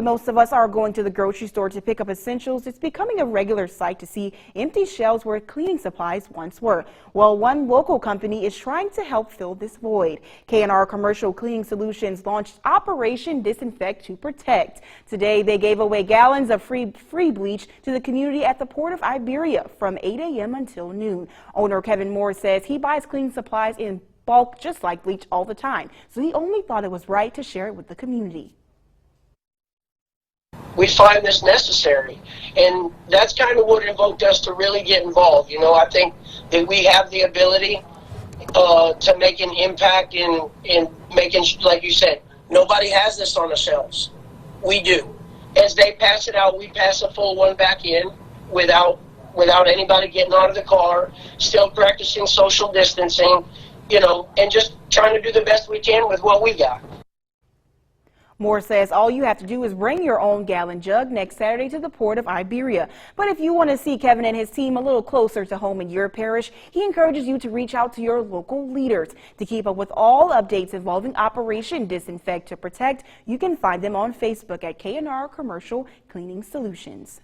Most of us are going to the grocery store to pick up essentials. It's becoming a regular sight to see empty shelves where cleaning supplies once were. Well, one local company is trying to help fill this void. K&R Commercial Cleaning Solutions launched Operation Disinfect to Protect. Today, they gave away gallons of free bleach to the community at the Port of Iberia from 8 a.m. until noon. Owner Kevin Moore says he buys cleaning supplies in bulk just like bleach all the time, so he only thought it was right to share it with the community. We find this necessary, and that's kind of what invoked us to really get involved. You know, I think that we have the ability to make an impact in making, like you said, nobody has this on the shelves. We do. As they pass it out, we pass a full one back in without anybody getting out of the car, still practicing social distancing, you know, and just trying to do the best we can with what we got. Moore says all you have to do is bring your own gallon jug next Saturday to the Port of Iberia. But if you want to see Kevin and his team a little closer to home in your parish, he encourages you to reach out to your local leaders. To keep up with all updates involving Operation Disinfect to Protect, you can find them on Facebook at K&R Commercial Cleaning Solutions.